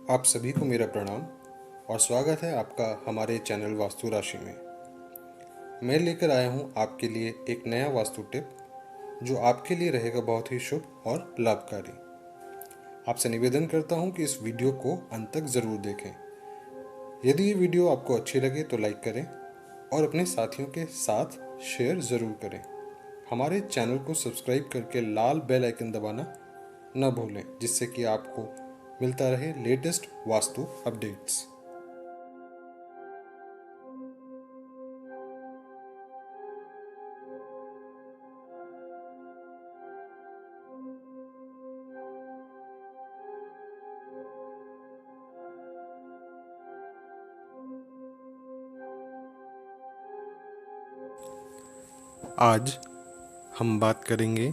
आप सभी को मेरा प्रणाम और स्वागत है आपका हमारे चैनल वास्तु राशि में। मैं लेकर आया हूं आपके लिए एक नया वास्तु टिप जो आपके लिए रहेगा बहुत ही शुभ और लाभकारी। आपसे निवेदन करता हूं कि इस वीडियो को अंत तक ज़रूर देखें। यदि ये वीडियो आपको अच्छी लगे तो लाइक करें और अपने साथियों के साथ शेयर ज़रूर करें। हमारे चैनल को सब्सक्राइब करके लाल बेल आइकन दबाना न भूलें, जिससे कि आपको मिलता रहे लेटेस्ट वास्तु अपडेट्स। आज हम बात करेंगे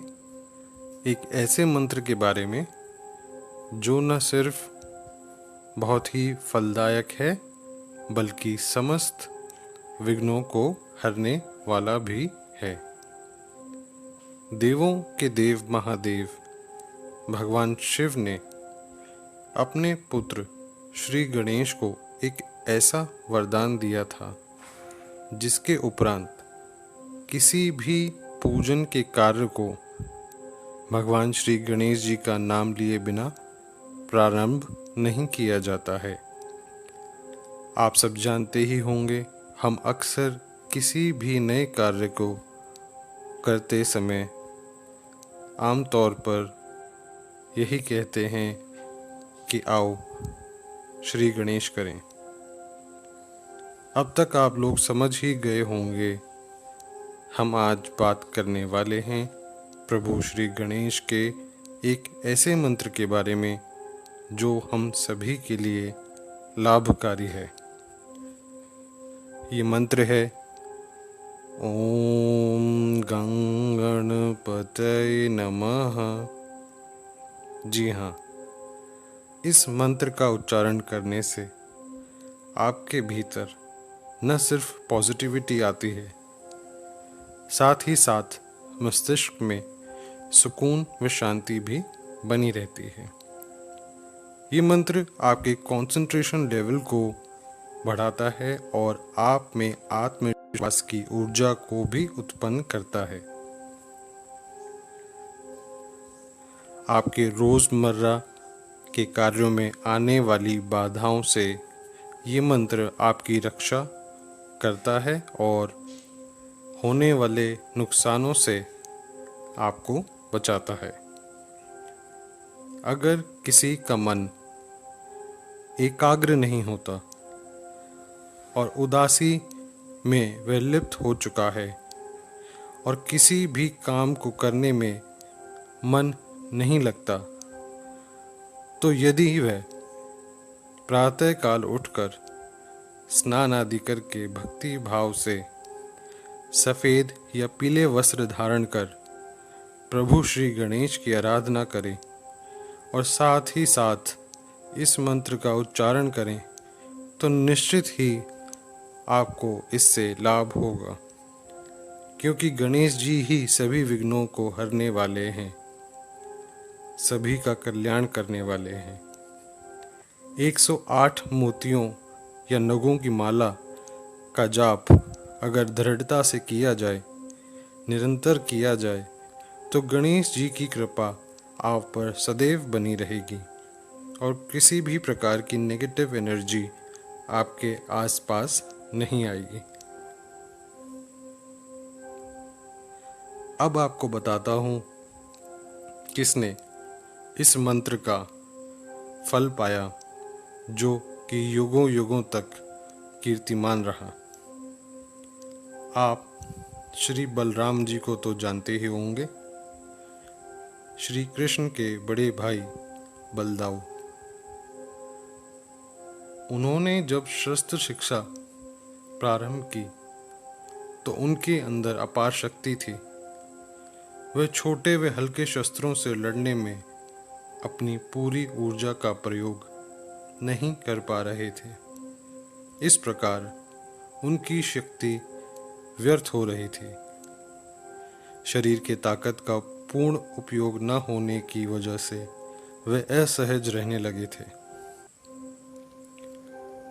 एक ऐसे मंत्र के बारे में जो न सिर्फ बहुत ही फलदायक है बल्कि समस्त विघ्नों को हरने वाला भी है। देवों के देव महादेव भगवान शिव ने अपने पुत्र श्री गणेश को एक ऐसा वरदान दिया था जिसके उपरांत किसी भी पूजन के कार्य को भगवान श्री गणेश जी का नाम लिए बिना प्रारंभ नहीं किया जाता है। आप सब जानते ही होंगे, हम अक्सर किसी भी नए कार्य को करते समय आमतौर पर यही कहते हैं कि आओ श्री गणेश करें। अब तक आप लोग समझ ही गए होंगे, हम आज बात करने वाले हैं प्रभु श्री गणेश के एक ऐसे मंत्र के बारे में जो हम सभी के लिए लाभकारी है। ये मंत्र है ओम गं गणपतये नमः। जी हाँ, इस मंत्र का उच्चारण करने से आपके भीतर न सिर्फ पॉजिटिविटी आती है, साथ ही साथ मस्तिष्क में सुकून व शांति भी बनी रहती है। ये मंत्र आपके कंसंट्रेशन लेवल को बढ़ाता है और आप में आत्मविश्वास की ऊर्जा को भी उत्पन्न करता है। आपके रोज़मर्रा के कार्यों में आने वाली बाधाओं से ये मंत्र आपकी रक्षा करता है और होने वाले नुकसानों से आपको बचाता है। अगर किसी का मन एकाग्र नहीं होता और उदासी में वह लिप्त हो चुका है और किसी भी काम को करने में मन नहीं लगता, तो यदि वह प्रातःकाल उठकर स्नान आदि करके भक्ति भाव से सफ़ेद या पीले वस्त्र धारण कर प्रभु श्री गणेश की आराधना करें और साथ ही साथ इस मंत्र का उच्चारण करें, तो निश्चित ही आपको इससे लाभ होगा, क्योंकि गणेश जी ही सभी विघ्नों को हरने वाले हैं, सभी का कल्याण करने वाले हैं। 108 मोतियों या नगों की माला का जाप अगर दृढ़ता से किया जाए, निरंतर किया जाए, तो गणेश जी की कृपा आप पर सदैव बनी रहेगी और किसी भी प्रकार की नेगेटिव एनर्जी आपके आसपास नहीं आएगी। अब आपको बताता हूँ किसने इस मंत्र का फल पाया जो कि युगों युगों तक कीर्तिमान रहा। आप श्री बलराम जी को तो जानते ही होंगे, श्री कृष्ण के बड़े भाई बलदाऊ। उन्होंने जब शस्त्र शिक्षा प्रारंभ की तो उनके अंदर अपार शक्ति थी। वह छोटे व हल्के शस्त्रों से लड़ने में अपनी पूरी ऊर्जा का प्रयोग नहीं कर पा रहे थे। इस प्रकार उनकी शक्ति व्यर्थ हो रही थी। शरीर के ताकत का पूर्ण उपयोग न होने की वजह से वे असहज रहने लगे थे।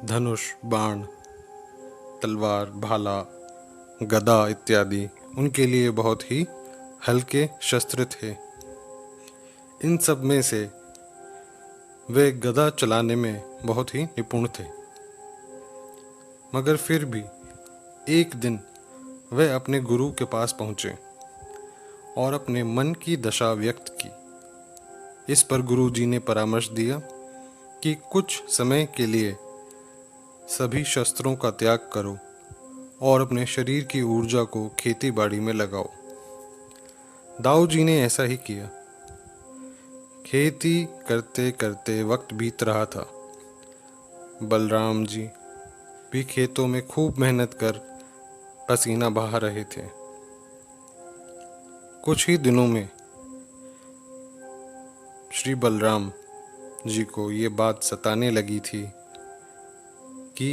धनुष, बाण, तलवार, भाला, गदा इत्यादि उनके लिए बहुत ही हल्के शस्त्र थे। इन सब में से वे गदा चलाने में बहुत ही निपुण थे। मगर फिर भी एक दिन वे अपने गुरु के पास पहुँचे और अपने मन की दशा व्यक्त की। इस पर गुरु जी ने परामर्श दिया कि कुछ समय के लिए सभी शस्त्रों का त्याग करो और अपने शरीर की ऊर्जा को खेती बाड़ी में लगाओ। दाऊ जी ने ऐसा ही किया। खेती करते करते वक्त बीत रहा था। बलराम जी भी खेतों में खूब मेहनत कर पसीना बहा रहे थे। कुछ ही दिनों में श्री बलराम जी को ये बात सताने लगी थी कि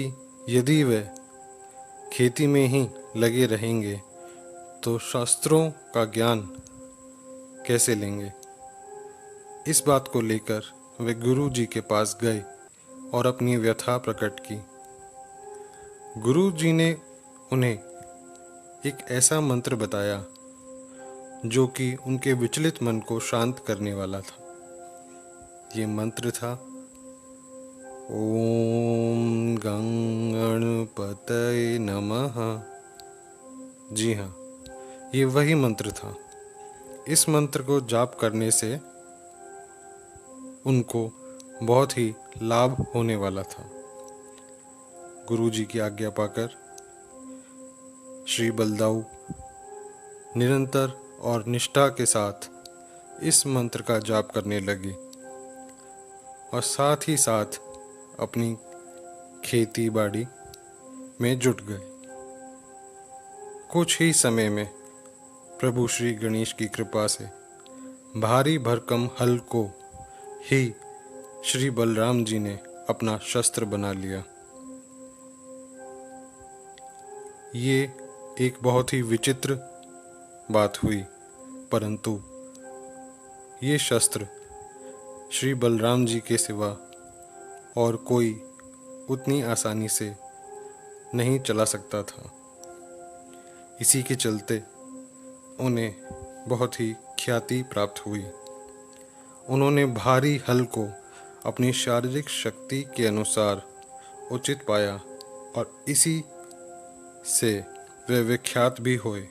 यदि वे खेती में ही लगे रहेंगे तो शास्त्रों का ज्ञान कैसे लेंगे। इस बात को लेकर वे गुरु जी के पास गए और अपनी व्यथा प्रकट की। गुरु जी ने उन्हें एक ऐसा मंत्र बताया जो कि उनके विचलित मन को शांत करने वाला था। ये मंत्र था ओम गणपतये नमः। जी हाँ, ये वही मंत्र था। इस मंत्र को जाप करने से उनको बहुत ही लाभ होने वाला था। गुरु जी की आज्ञा पाकर श्री बलदाऊ निरंतर और निष्ठा के साथ इस मंत्र का जाप करने लगे और साथ ही साथ अपनी खेती बाड़ी में जुट गए। कुछ ही समय में प्रभु श्री गणेश की कृपा से भारी भरकम हल को ही श्री बलराम जी ने अपना शस्त्र बना लिया। ये एक बहुत ही विचित्र बात हुई, परंतु ये शस्त्र श्री बलराम जी के सिवा और कोई उतनी आसानी से नहीं चला सकता था। इसी के चलते उन्हें बहुत ही ख्याति प्राप्त हुई। उन्होंने भारी हल को अपनी शारीरिक शक्ति के अनुसार उचित पाया और इसी से वे विख्यात भी हुए।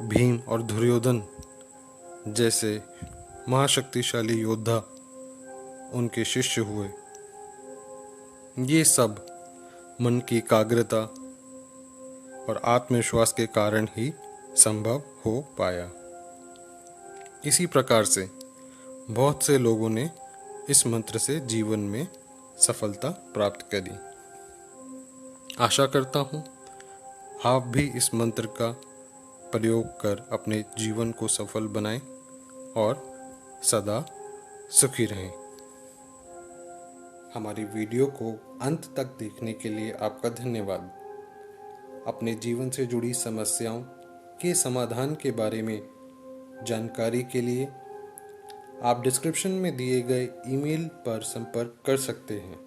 भीम और दुर्योधन जैसे महाशक्तिशाली योद्धा उनके शिष्य हुए। ये सब मन की एकाग्रता और आत्मविश्वास के कारण ही संभव हो पाया। इसी प्रकार से बहुत से लोगों ने इस मंत्र से जीवन में सफलता प्राप्त करी। आशा करता हूँ आप भी इस मंत्र का प्रयोग कर अपने जीवन को सफल बनाएं और सदा सुखी रहें। हमारी वीडियो को अंत तक देखने के लिए आपका धन्यवाद। अपने जीवन से जुड़ी समस्याओं के समाधान के बारे में जानकारी के लिए आप डिस्क्रिप्शन में दिए गए ईमेल पर संपर्क कर सकते हैं।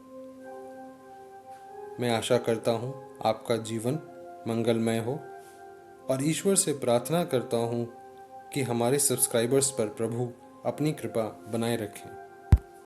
मैं आशा करता हूँ आपका जीवन मंगलमय हो और ईश्वर से प्रार्थना करता हूँ कि हमारे सब्सक्राइबर्स पर प्रभु अपनी कृपा बनाए रखें।